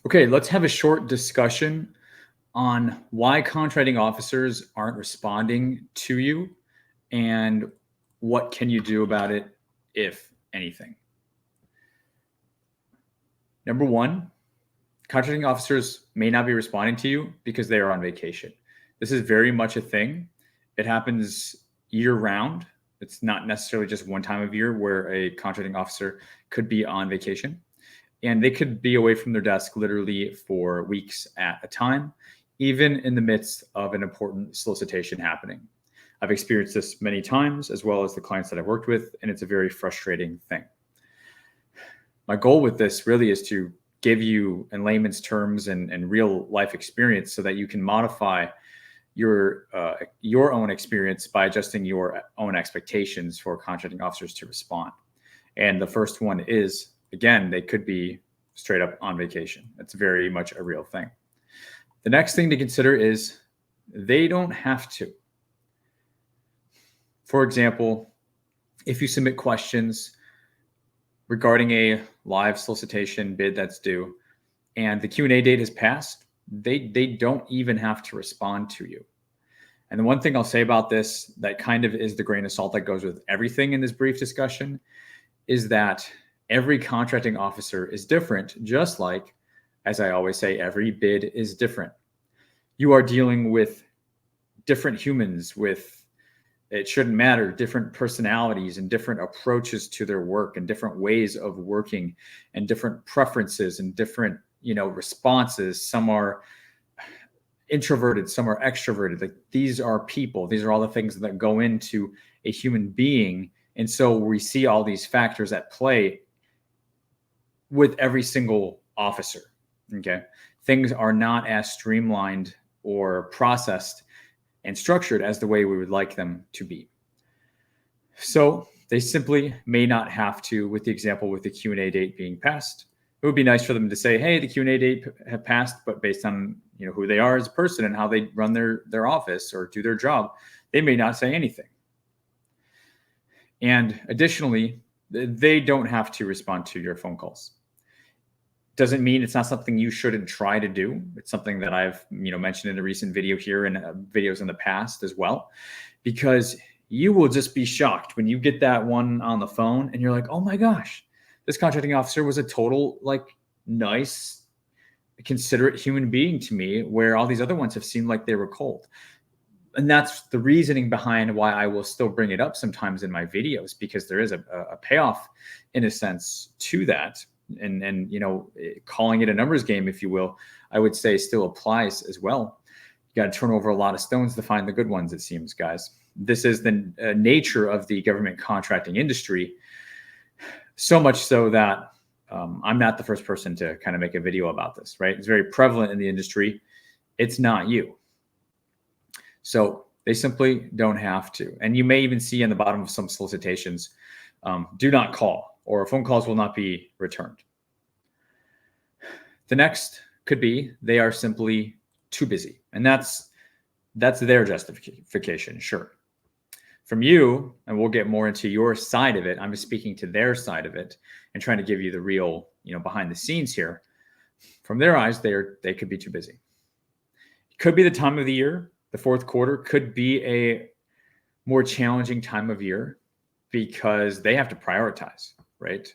Okay, let's have a short discussion on why contracting officers aren't responding to you and what can you do about it, if anything. Number one, contracting officers may not be responding to you because they are on vacation. This is very much a thing. It happens year round. It's not necessarily just one time of year where a contracting officer could be on vacation. And they could be away from their desk literally for weeks at a time, even in the midst of an important solicitation happening. I've experienced this many times, as well as the clients that I've worked with, and it's a very frustrating thing. My goal with this really is to give you, in layman's terms and real life experience, so that you can modify your own experience by adjusting your own expectations for contracting officers to respond. And the first one is, again, they could be straight up on vacation. That's very much a real thing. The next thing to consider is they don't have to. For example, if you submit questions regarding a live solicitation bid that's due and the Q&A date has passed, they don't even have to respond to you. And the one thing I'll say about this that kind of is the grain of salt that goes with everything in this brief discussion is that every contracting officer is different, just like, as I always say, every bid is different. You are dealing with different humans with, it shouldn't matter, different personalities and different approaches to their work and different ways of working and different preferences and different, responses. Some are introverted, some are extroverted. Like, these are people. These are all the things that go into a human being. And so we see all these factors at play with every single officer. Okay. Things are not as streamlined or processed and structured as the way we would like them to be. So they simply may not have to, with the example with the Q&A date being passed. It would be nice for them to say, hey, the Q&A date have passed, but based on who they are as a person and how they run their office or do their job, they may not say anything. And additionally, they don't have to respond to your phone calls. Doesn't mean it's not something you shouldn't try to do. It's something that I've mentioned in a recent video here and videos in the past as well, because you will just be shocked when you get that one on the phone and you're like, oh my gosh, this contracting officer was a total nice, considerate human being to me, where all these other ones have seemed like they were cold. And that's the reasoning behind why I will still bring it up sometimes in my videos, because there is a payoff in a sense to that. And calling it a numbers game, if you will, I would say still applies as well. You got to turn over a lot of stones to find the good ones, it seems, guys. This is the nature of the government contracting industry, so much so that I'm not the first person to kind of make a video about this, right? It's very prevalent in the industry. It's not you. So they simply don't have to. And you may even see in the bottom of some solicitations, do not call, or phone calls will not be returned. The next could be they are simply too busy. And that's their justification, sure. From you, and we'll get more into your side of it, I'm just speaking to their side of it and trying to give you the real, behind the scenes here. From their eyes, they could be too busy. It could be the time of the year. The fourth quarter could be a more challenging time of year because they have to prioritize, right?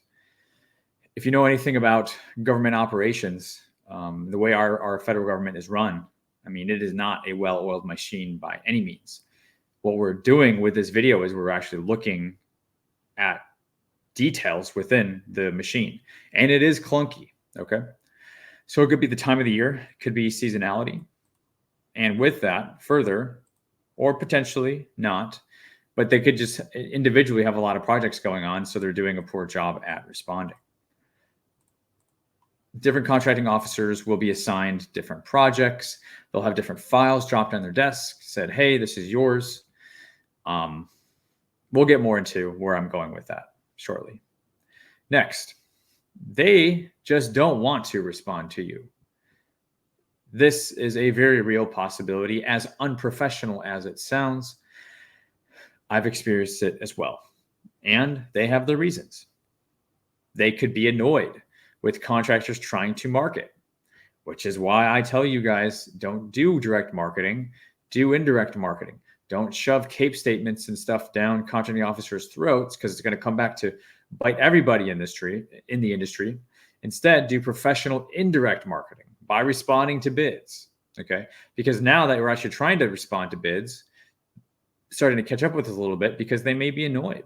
If you know anything about government operations, the way our federal government is run, it is not a well-oiled machine by any means. What we're doing with this video is we're actually looking at details within the machine, and it is clunky, okay? So it could be the time of the year, it could be seasonality. And with that, further, or potentially not, but they could just individually have a lot of projects going on, so they're doing a poor job at responding. Different contracting officers will be assigned different projects. They'll have different files dropped on their desk, said, hey, this is yours. We'll get more into where I'm going with that shortly. Next, they just don't want to respond to you. This is a very real possibility, as unprofessional as it sounds. I've experienced it as well. And they have their reasons. They could be annoyed with contractors trying to market. which is why I tell you guys, don't do direct marketing, do indirect marketing. Don't shove CAPE statements and stuff down contracting officers' throats, because it's going to come back to bite everybody in the industry. Instead, do professional indirect marketing by responding to bids. Okay, because now that we're actually trying to respond to bids, starting to catch up with us a little bit, because they may be annoyed.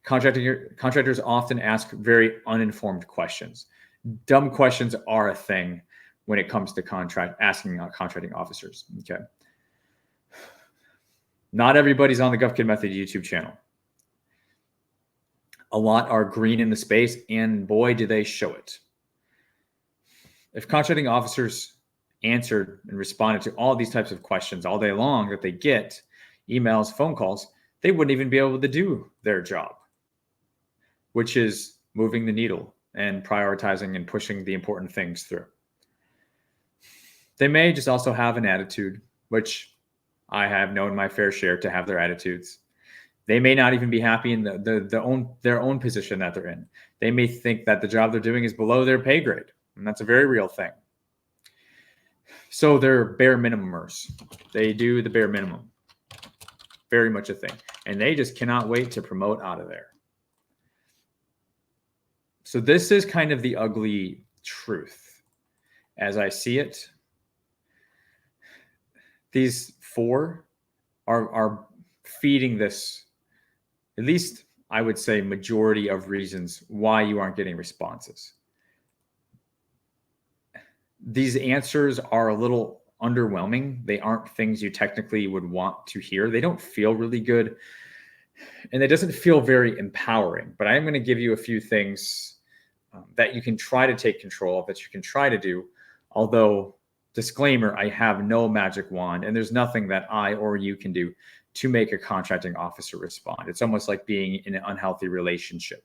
Contractors often ask very uninformed questions. Dumb questions are a thing when it comes to asking contracting officers. Okay. Not everybody's on the GovKidMethod YouTube channel. A lot are green in the space, and boy, do they show it. If contracting officers answered and responded to all these types of questions all day long that they get, emails, phone calls, they wouldn't even be able to do their job, which is moving the needle and prioritizing and pushing the important things through. They may just also have an attitude, which I have known my fair share to have their attitudes. They may not even be happy in their own position that they're in. They may think that the job they're doing is below their pay grade, and that's a very real thing. So they're bare minimumers. They do the bare minimum. Very much a thing. And they just cannot wait to promote out of there. So this is kind of the ugly truth as I see it. These four are feeding this, at least I would say, majority of reasons why you aren't getting responses. These answers are a little underwhelming. They aren't things you technically would want to hear. They don't feel really good, and it doesn't feel very empowering. But I'm going to give you a few things that you can try to take control of, that you can try to do. Although, disclaimer, I have no magic wand, and there's nothing that I or you can do to make a contracting officer respond. It's almost like being in an unhealthy relationship.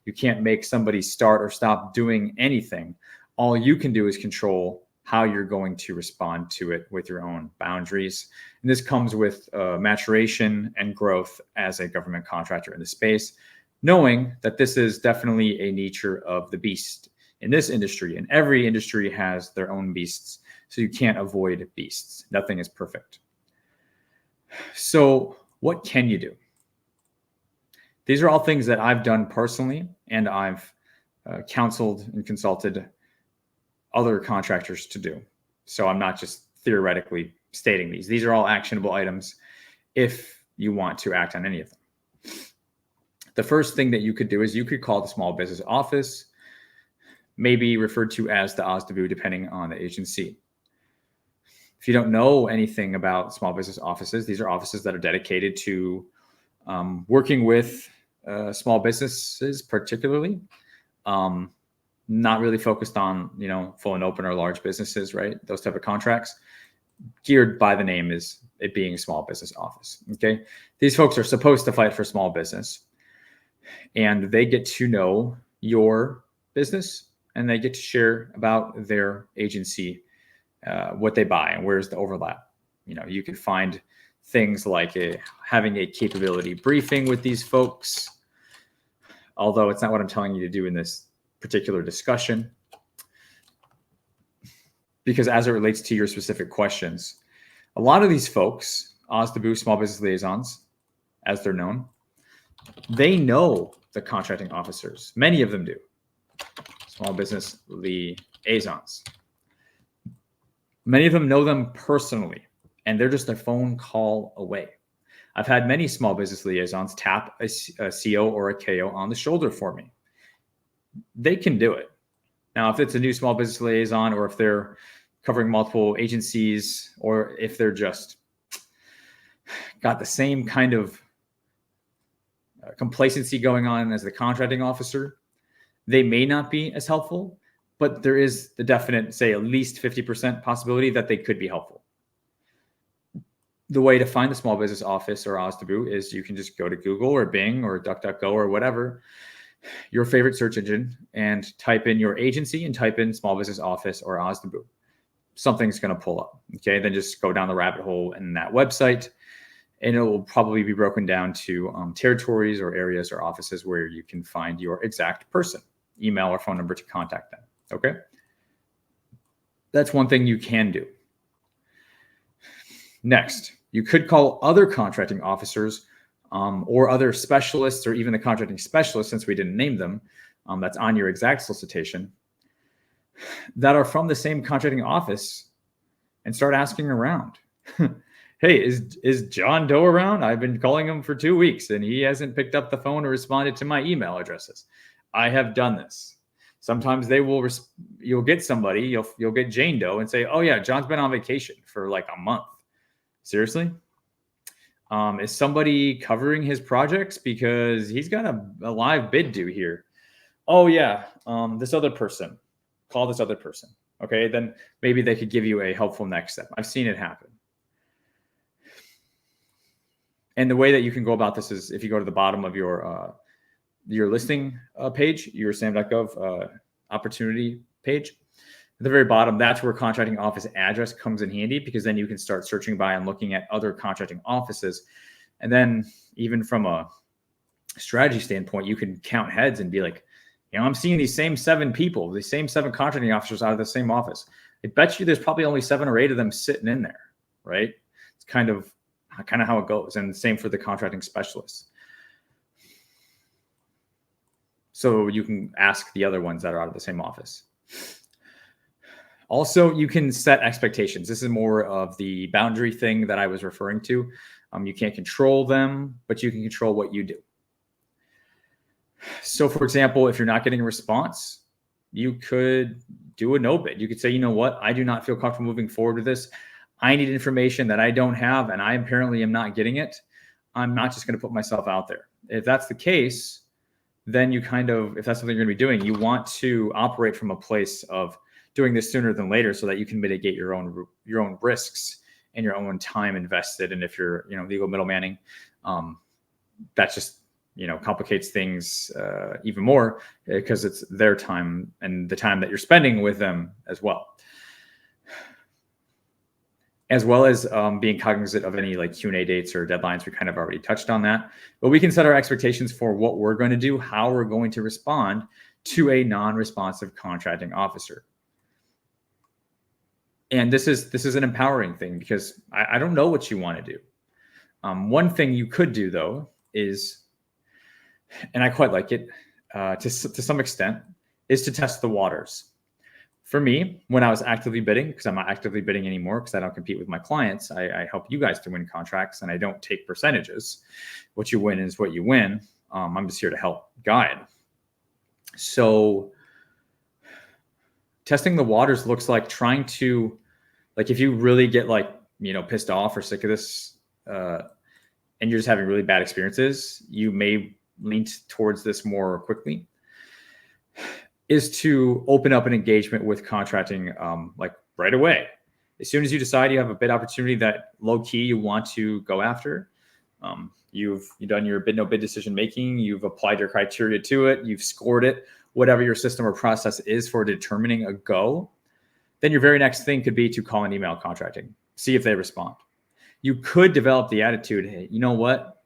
You can't make somebody start or stop doing anything. All you can do is control how you're going to respond to it with your own boundaries. And this comes with maturation and growth as a government contractor in the space, knowing that this is definitely a nature of the beast in this industry. And every industry has their own beasts, so you can't avoid beasts. Nothing is perfect. So what can you do? These are all things that I've done personally, and I've counseled and consulted other contractors to do. So I'm not just theoretically stating these. These are all actionable items if you want to act on any of them. The first thing that you could do is you could call the small business office, maybe referred to as the OSDBU, depending on the agency. If you don't know anything about small business offices, these are offices that are dedicated to working with small businesses, particularly. Not really focused on, full and open or large businesses, right? Those type of contracts, geared by the name is it being a small business office. Okay. These folks are supposed to fight for small business, and they get to know your business, and they get to share about their agency, what they buy and where's the overlap. You can find things like having a capability briefing with these folks, although it's not what I'm telling you to do in this particular discussion, because as it relates to your specific questions, a lot of these folks, OSDBU, small business liaisons, as they're known, they know the contracting officers. Many of them do. Small business liaisons. Many of them know them personally, and they're just a phone call away. I've had many small business liaisons tap a CO or a KO on the shoulder for me. They can do it. Now, if it's a new small business liaison, or if they're covering multiple agencies, or if they're just got the same kind of complacency going on as the contracting officer, they may not be as helpful, but there is the definite, say, at least 50% possibility that they could be helpful. The way to find the small business office or OSDBU is you can just go to Google or Bing or DuckDuckGo or whatever, your favorite search engine, and type in your agency and type in small business office or OSDBU. Something's going to pull up. Okay. Then just go down the rabbit hole in that website, and it will probably be broken down to territories or areas or offices where you can find your exact person, email or phone number to contact them. Okay. That's one thing you can do. Next, you could call other contracting officers or other specialists, or even the contracting specialists, since we didn't name them, that's on your exact solicitation, that are from the same contracting office, and start asking around. Hey, is John Doe around? I've been calling him for 2 weeks and he hasn't picked up the phone or responded to my email addresses. I have done this. Sometimes they will, you'll get somebody, you'll get Jane Doe and say, oh yeah, John's been on vacation for like a month. Seriously? Is somebody covering his projects? Because he's got a live bid due here. Oh yeah, this other person. Call this other person. Okay, then maybe they could give you a helpful next step. I've seen it happen. And the way that you can go about this is if you go to the bottom of your listing page, your sam.gov opportunity page. At the very bottom, that's where contracting office address comes in handy, because then you can start searching by and looking at other contracting offices. And then even from a strategy standpoint, you can count heads and be like, I'm seeing these same 7 people, these same 7 contracting officers out of the same office. I bet you there's probably only 7 or 8 of them sitting in there, right? It's kind of how it goes. And same for the contracting specialists. So you can ask the other ones that are out of the same office. Also, you can set expectations. This is more of the boundary thing that I was referring to. You can't control them, but you can control what you do. So for example, if you're not getting a response, you could do a no bid. You could say, you know what, I do not feel comfortable moving forward with this. I need information that I don't have, and I apparently am not getting it. I'm not just going to put myself out there. If that's the case, then if that's something you're going to be doing, you want to operate from a place of doing this sooner than later, so that you can mitigate your own risks and your own time invested. And if you're, legal middlemaning, that just, complicates things even more, because it's their time and the time that you're spending with them as well. As well as being cognizant of any like Q&A dates or deadlines. We kind of already touched on that, but we can set our expectations for what we're going to do, how we're going to respond to a non-responsive contracting officer. And this is an empowering thing, because I don't know what you want to do. One thing you could do though is, and I quite like it to some extent, is to test the waters. For me, when I was actively bidding, because I'm not actively bidding anymore because I don't compete with my clients, I help you guys to win contracts, and I don't take percentages. What you win is what you win. I'm just here to help guide. So testing the waters looks like trying to, like, if you really get pissed off or sick of this and you're just having really bad experiences, you may lean towards this more quickly, is to open up an engagement with contracting right away. As soon as you decide you have a bid opportunity that low key you want to go after, you've done your bid no bid decision making, you've applied your criteria to it, you've scored it, whatever your system or process is for determining a go, then your very next thing could be to call and email contracting, see if they respond. You could develop the attitude, hey, you know what?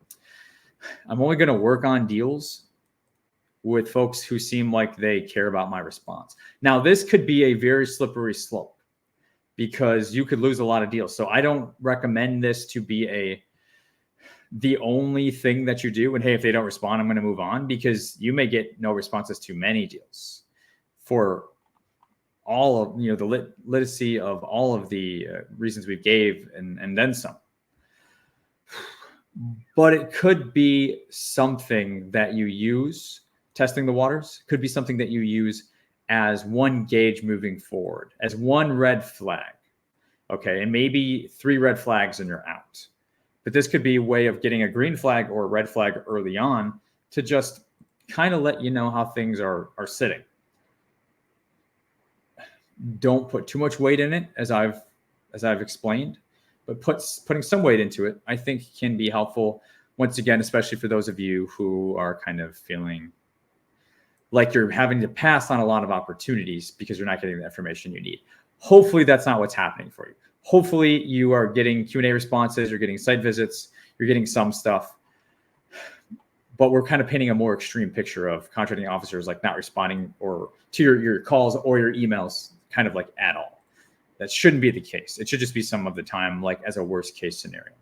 I'm only going to work on deals with folks who seem like they care about my response. Now, this could be a very slippery slope, because you could lose a lot of deals. So I don't recommend this to be the only thing that you do. And hey, if they don't respond, I'm going to move on, because you may get no responses to many deals for all of the literacy of all of the reasons we gave, and then some. But it could be something that you use. Testing the waters could be something that you use as one gauge moving forward, as one red flag. Okay, and maybe 3 red flags and you're out. But this could be a way of getting a green flag or a red flag early on to just kind of let you know how things are sitting. Don't put too much weight in it, as I've explained, but putting some weight into it, I think, can be helpful. Once again, especially for those of you who are kind of feeling like you're having to pass on a lot of opportunities because you're not getting the information you need. Hopefully that's not what's happening for you. Hopefully you are getting Q&A responses, you're getting site visits, you're getting some stuff. but we're kind of painting a more extreme picture of contracting officers like not responding or to your calls or your emails kind of like at all. That shouldn't be the case. It should just be some of the time, like as a worst case scenario.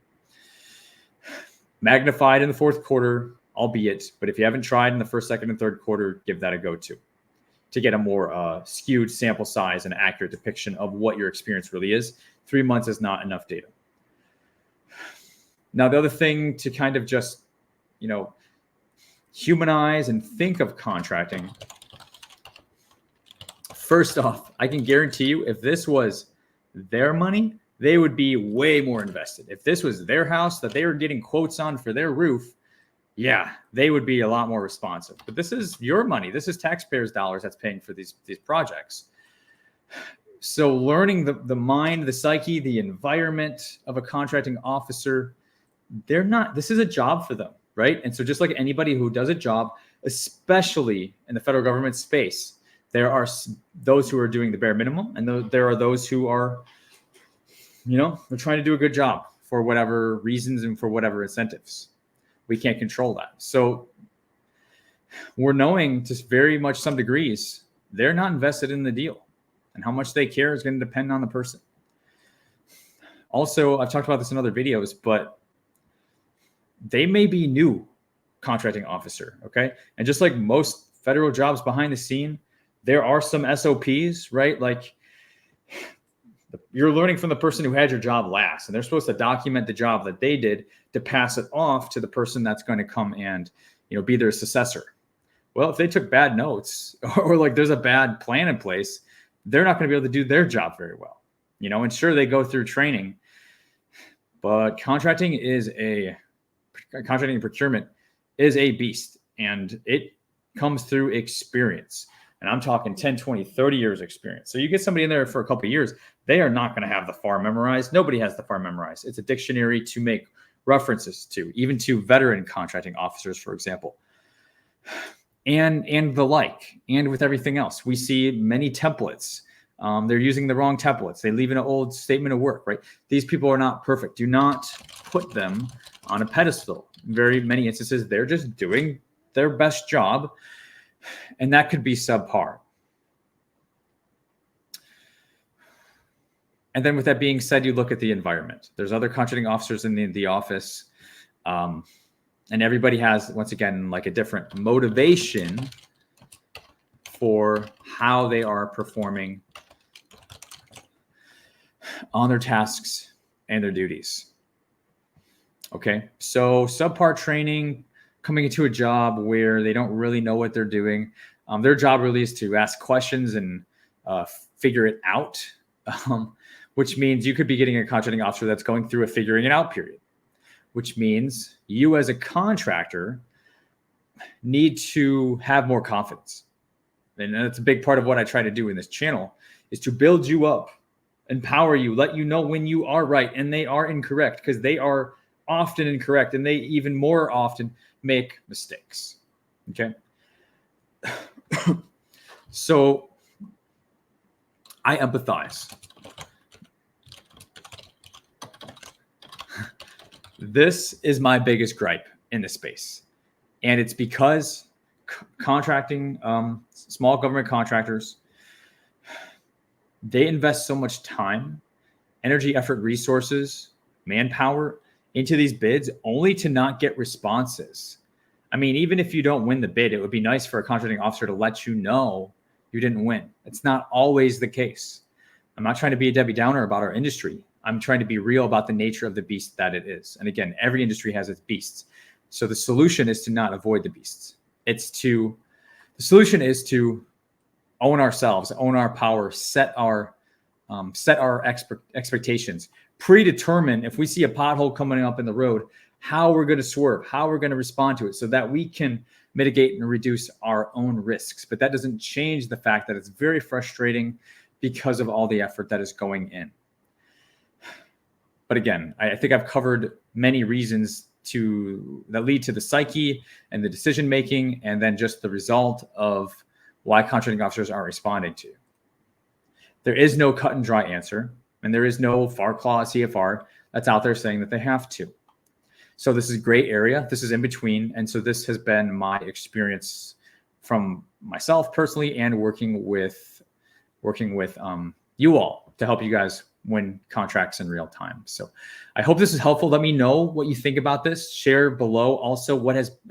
Magnified in the fourth quarter, albeit, but if you haven't tried in the first, second, and third quarter, give that a go to get a more skewed sample size and accurate depiction of what your experience really is. 3 months is not enough data. Now, the other thing to kind of just, humanize and think of contracting. First off, I can guarantee you if this was their money, they would be way more invested. If this was their house that they were getting quotes on for their roof, yeah, they would be a lot more responsive. But this is your money. This is taxpayers' dollars that's paying for these projects. So learning the mind, the psyche, the environment of a contracting officer, this is a job for them, right? And so just like anybody who does a job, especially in the federal government space, there are those who are doing the bare minimum, and there are those who are, they're trying to do a good job for whatever reasons and for whatever incentives. We can't control that. So we're knowing to very much some degrees, they're not invested in the deal, and how much they care is going to depend on the person. Also, I've talked about this in other videos, but they may be new contracting officer, okay? And just like most federal jobs behind the scene, there are some SOPs, right? Like you're learning from the person who had your job last, and they're supposed to document the job that they did to pass it off to the person that's going to come and, be their successor. Well, if they took bad notes or like there's a bad plan in place, they're not going to be able to do their job very well, and sure, they go through training, but contracting and procurement is a beast, and it comes through experience. And I'm talking 10, 20, 30 years experience. So you get somebody in there for a couple of years, they are not going to have the FAR memorized. Nobody has the FAR memorized. It's a dictionary to make references to, even to veteran contracting officers, for example, and the like. And with everything else, we see many templates. They're using the wrong templates. They leave an old statement of work, right? These people are not perfect. Do not put them on a pedestal. In very many instances, they're just doing their best job, and that could be subpar. And then with that being said, you look at the environment. There's other contracting officers in the office, and everybody has, once again, like a different motivation for how they are performing on their tasks and their duties. Okay, so subpar training, coming into a job where they don't really know what they're doing. Their job really is to ask questions and figure it out, which means you could be getting a contracting officer that's going through a figuring it out period, which means you as a contractor need to have more confidence. And that's a big part of what I try to do in this channel, is to build you up, empower you, let you know when you are right and they are incorrect, because they are often incorrect, and they even more often make mistakes. Okay. So I empathize. This is my biggest gripe in this space. And it's because contracting, small government contractors, they invest so much time, energy, effort, resources, manpower into these bids only to not get responses. I mean, even if you don't win the bid, it would be nice for a contracting officer to let you know you didn't win. It's not always the case. I'm not trying to be a Debbie Downer about our industry. I'm trying to be real about the nature of the beast that it is. And again, every industry has its beasts. So the solution is to not avoid the beasts. The solution is to own ourselves, own our power, set our expectations, predetermine if we see a pothole coming up in the road, how we're going to swerve, how we're going to respond to it, so that we can mitigate and reduce our own risks. But that doesn't change the fact that it's very frustrating because of all the effort that is going in. But again, I think I've covered many reasons that lead to the psyche and the decision making, and then just the result of why contracting officers aren't responding to. There is no cut and dry answer, and there is no FAR clause CFR that's out there saying that they have to. So this is a gray area. This is in between. And so this has been my experience from myself personally and working with you all to help you guys win contracts in real time. So I hope this is helpful. Let me know what you think about this. Share below also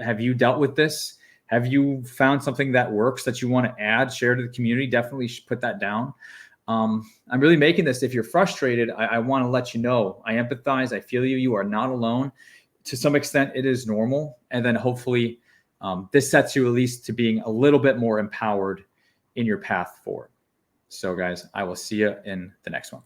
have you dealt with this? Have you found something that works that you want to add, share to the community? Definitely put that down. I'm really making this. If you're frustrated, I want to let you know. I empathize. I feel you. You are not alone. To some extent, it is normal. And then hopefully this sets you at least to being a little bit more empowered in your path forward. So guys, I will see you in the next one.